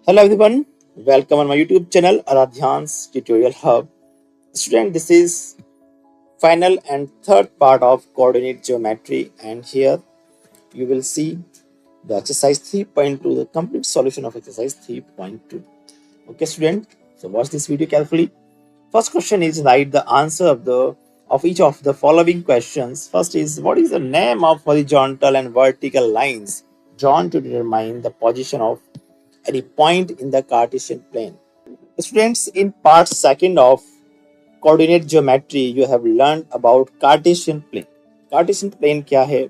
Hello everyone, welcome on my YouTube channel Aradhyan's Tutorial Hub. Student, this is final and third part of coordinate geometry, and here you will see the exercise 3.2, the complete solution of exercise 3.2. Okay student, so watch this video carefully. First question is write the answer of each of the following questions. First is what is the name of horizontal and vertical lines drawn to determine the position of any point in the Cartesian plane? Students, in part second of coordinate geometry, you have learned about Cartesian plane. Cartesian plane क्या है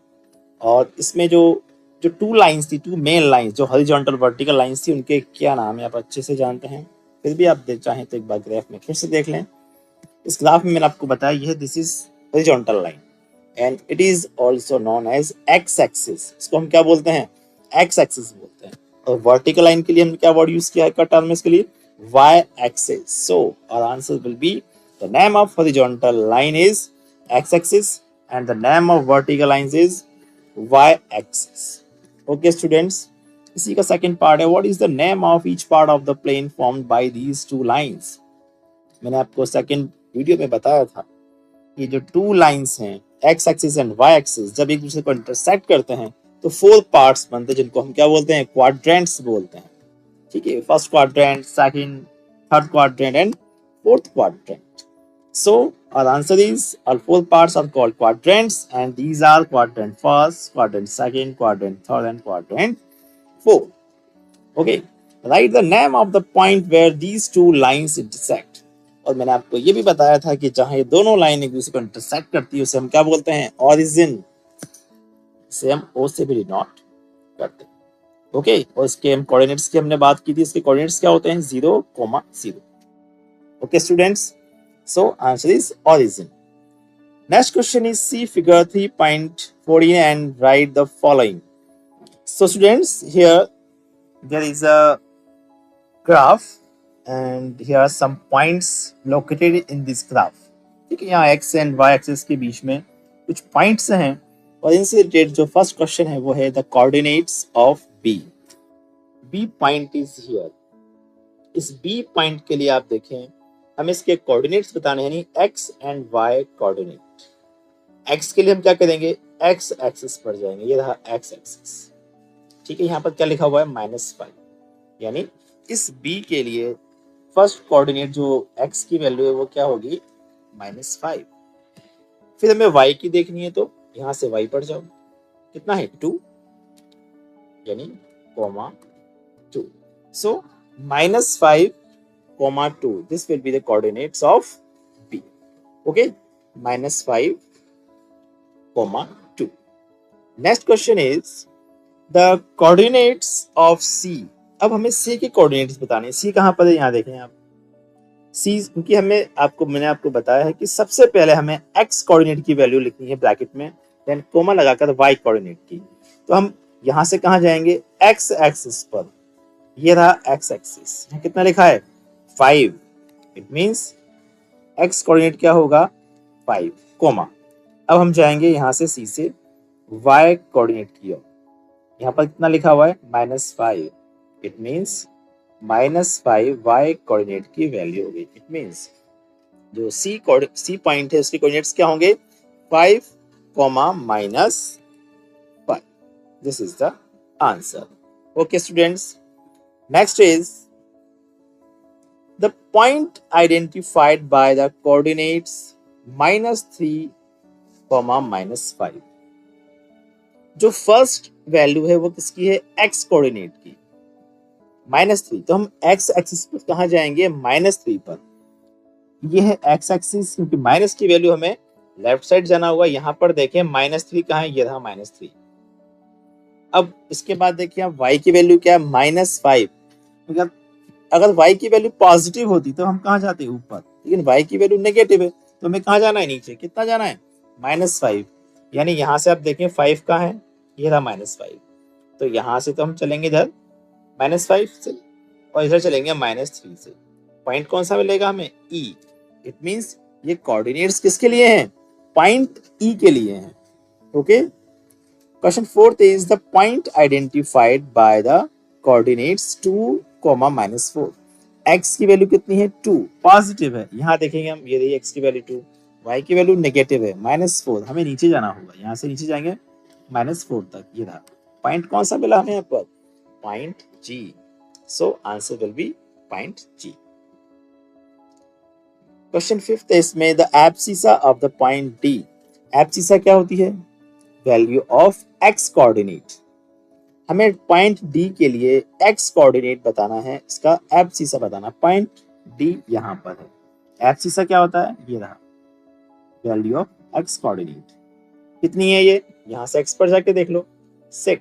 और इसमें जो जो two lines थी, to main lines जो horizontal vertical lines थी, उनके क्या नाम है आप अच्छे से जानते हैं। फिर भी आप चाहें तो एक बार ग्राफ में फिर से देख लें। इस ग्राफ में मैंने आपको बताया ये this is horizontal line and it is also known as X axis. इसको हम क्या बोलते हैं? एक्स एक्सिस बोलते हैं। और वर्टिकल लाइन के लिए हमने क्या वर्ड यूज किया है टर्म इसके लिए? y axis. So our answer will be the name of horizontal line is x axis and the name of vertical lines is y axis. Okay students, इसी का सेकंड पार्ट है what is the name of each part of the plane formed by these two lines. मैंने आपको second video में बताया था कि जो टू लाइंस हैं x axis and y axis जब एक दूसरे को इंटरसेक्ट करते हैं तो फोर पार्ट्स बनते हैं जिनको हम क्या बोलते हैं? क्वाड्रेंट्स बोलते हैं। ठीक है, first quadrant, second, third quadrant and fourth quadrant. So our answer is all four parts are called quadrants and these are quadrant first, quadrant second, quadrant third and quadrant fourth. Okay, write the name of the point where these two lines intersect. और मैंने आपको ये भी बताया था कि जहां ये दोनों लाइन एक दूसरे को इंटरसेक्ट करती है उसे हम क्या बोलते हैं? ओरिजिन। इसे हम ओ से भी डिनोट करते हैं। ओके, और इसके हम कोऑर्डिनेट्स की हमने बात की थी। इसके कोऑर्डिनेट्स क्या होते हैं? 0,0। Okay students, so answer is origin. Next question is see figure 3.14 and write the following. So students, here there is a graph and here are some points located in this graph. ठीक है, यहाँ x and y axis के बीच में कुछ points हैं और इनसे related जो फर्स्ट क्वेश्चन है वो है the coordinates of b. b point is here. इस b पॉइंट के लिए आप देखें हमें इसके कोऑर्डिनेट्स बताने हैं, यानी x and y coordinate. x के लिए हम क्या करेंगे? x एक्सिस पर जाएंगे, ये रहा x एक्सिस। ठीक है, यहाँ पर क्या लिखा हुआ है? -5। यानी इस b के लिए फर्स्ट कोऑर्डिनेट जो x की वैल्यू है वो क्या होगी? -5। फिर हमें y की देखनी है तो यहाँ से y पर जाओ, कितना है? 2, यानी (2). सो -5, 2. This will be the coordinates of B. Okay, -5, 2. Next question is the coordinates of C. अब हमें C के कोऑर्डिनेट्स बताने हैं। C कहाँ पर है? यहाँ देखें आप। C क्योंकि मैंने आपको बताया है कि सबसे पहले हमें x कोऑर्डिनेट की वैल्यू लिखनी है ब्रैकेट में, देन कोमा लगाकर y कोऑर्डिनेट की। तो हम यहाँ से कहाँ जाएंगे? x एक्सिस पर। ये रहा x एक्सिस, यहाँ कितना लिखा है? 5। इट मींस x कोऑर्डिनेट क्या होगा? 5, कोमा। अब हम जाएंगे यहाँ से C से y कोऑर्डिनेट की ओर। यहाँ पर कितना लिखा हुआ है? -5। इट मींस -5 y कोऑर्डिनेट की वैल्यू होगी। इट मींस जो C पॉइंट है उसके कोऑर्डिनेट्स क्या होंगे? 5, -5। This is the answer. Okay students, next is the point identified by the coordinates -3, -5। जो फर्स्ट वैल्यू है वो किसकी है? x कोऑर्डिनेट की, -3। तो हम x एक्सिस पर कहाँ जाएंगे? -3 पर। ये है x एक्सिस, क्योंकि माइनस की वैल्यू हमें लेफ्ट साइड जाना होगा। यहाँ पर देखें -3 कहाँ है? ये रहा -3। अब इसके बाद देखिए आप y की वैल्यू क्या है? -5। अगर y की वैल्यू पॉजिटिव होती तो हम कहाँ जाते? ऊपर। लेकिन y की वैल्यू नेगेटिव है तो हमें कहाँ जाना है? नीचे। कितना जाना है? -5। यानी यहाँ से आप देखें 5 कहाँ है? ये रहा -5। तो यहाँ से तो हम चलेंगे इधर -5 से और इधर चलेंगे -3 से। पॉइंट कौन सा मिलेगा हमें? E। इट मींस ये कोऑर्डिनेट्स किसके लिए हैं? पॉइंट E के लिए हैं। Okay, question 4th is the point identified by the coordinates 2, comma -4। x की वैल्यू कितनी है 2, पॉजिटिव है। यहाँ देखेंगे हम, ये रही x की वैल्यू 2, y की वैल्यू नेगेटिव है -4। हमें नीचे जाना होगा, यहाँ से नीचे जाएंगे -4 तक। ये रहा पॉइंट, कौन सा मिला हमें यहाँ पर, point G। So answer will be point G। Question 5 है इसमें, the abscissa of the point D। Abscissa क्या होती है, वैल्यू ऑफ x कोऑर्डिनेट। हमें पॉइंट डी के लिए एक्स कोऑर्डिनेट बताना है, इसका एब्सिसा बताना। पॉइंट डी यहाँ पर है, एब्सिसा क्या होता है, ये रहा वैल्यू ऑफ एक्स कोऑर्डिनेट। कितनी है ये, यहाँ से एक्स पर जाके देख लो 6।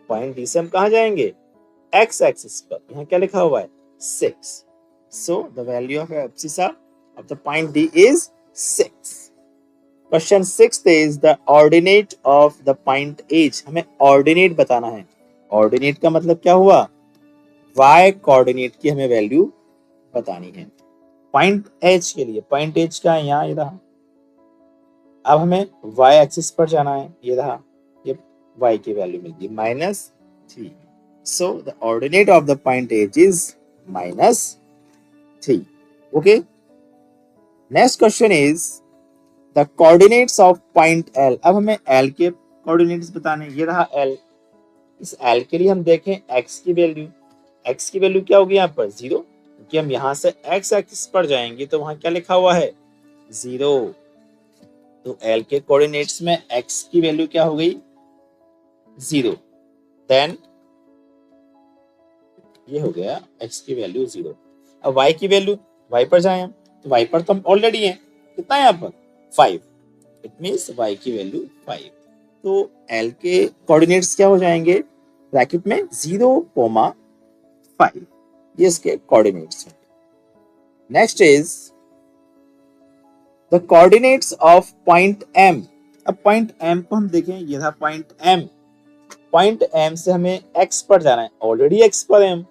पॉइंट डी से हम कहाँ जाएंगे, एक्स एक्सिस पर, यहाँ क्या लिखा हुआ है 6। So the value of abscissa of the point D is 6। Question 6 is the ordinate of the point H. हमें ऑर्डिनेट बताना है। ऑर्डिनेट का मतलब क्या हुआ, y कोऑर्डिनेट की हमें वैल्यू बतानी है पॉइंट एच के लिए। पॉइंट एच का है यहाँ, ये रहा। अब हमें y एक्सिस पर जाना है, ये रहा, ये y की वैल्यू मिल गई -3। So the ordinate of the point H is -3। Okay, next question is the coordinates of point L। अब हमें L के कोऑर्डिनेट्स बताने, ये रहा L। इस L के लिए हम देखें x की वैल्यू क्या होगी यहाँ पर 0, क्योंकि हम यहाँ से x एक्सिस पर जाएंगे तो वहां क्या लिखा हुआ है 0। तो L के कोऑर्डिनेट्स में x की वैल्यू क्या हो गई 0। देन ये हो गया x की वैल्यू 0। अब y की वैल्यू, y पर जाए हम, तो y पर तो हम ऑलरेडी हैं, कितना है यहाँ पर 5। इट मीन्स y की वैल्यू 5। तो L के कोऑर्डिनेट्स क्या हो जाएंगे, ब्रैकेट में 0,5, ये इसके कोऑर्डिनेट्स हैं। Next is the coordinates of point M। अब पॉइंट M को हम देखें, ये था पॉइंट M। पॉइंट M से हमें x पर जाना है, ऑलरेडी x पर है हम,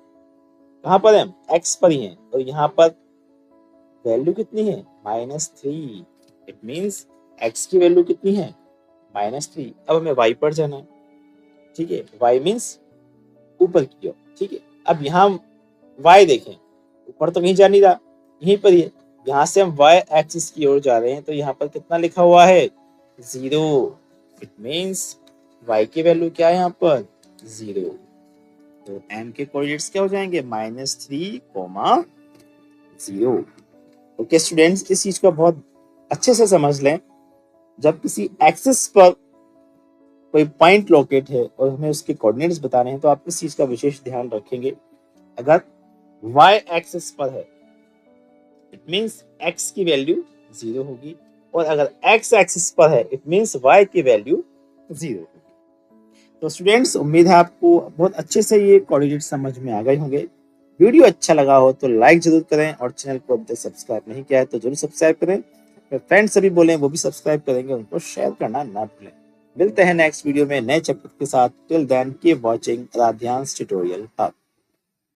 कहाँ पर है, x पर ही है। और यहाँ पर वैल्यू कितनी है -3। इट मीन्स x की वैल्यू कितनी है -3। अब हमें y पर जाना है, ठीक है, y मीन्स ऊपर की ओर, ठीक है। अब यहाँ y देखें, ऊपर तो कहीं जा नहीं रहा, यहीं पर ही है। यहाँ से हम y एक्सिस की ओर जा रहे हैं, तो यहाँ पर कितना लिखा हुआ है 0। इट मीन्स y की वैल्यू क्या है यहाँ पर 0। तो m के कोऑर्डिनेट्स क्या हो जाएंगे -3,0। ओके स्टूडेंट्स, इस चीज को बहुत अच्छे से समझ लें। जब किसी एक्सिस पर कोई पॉइंट लोकेट है और हमें उसके कोऑर्डिनेट्स बताने हैं, तो आप इस चीज का विशेष ध्यान रखेंगे। अगर y एक्सिस पर है, इट मींस x की वैल्यू 0 होगी, और अगर x एक्सिस पर है, इट मींस y की वैल्यू 0 होगी। तो स्टूडेंट्स, उम्मीद है आपको बहुत अच्छे से ये कोऑर्डिनेट समझ में आ गए होंगे। वीडियो अच्छा लगा हो तो लाइक जरूर करें, और चैनल को अभी तक सब्सक्राइब नहीं किया है तो जरूर सब्सक्राइब करें। फ्रेंड्स सभी बोले वो भी सब्सक्राइब करेंगे, उनको शेयर करना ना भूलें। मिलते हैं नेक्स्ट वीडियो में नए चैप्टर के साथ। Till then keep watching Aaradhya's tutorial hub.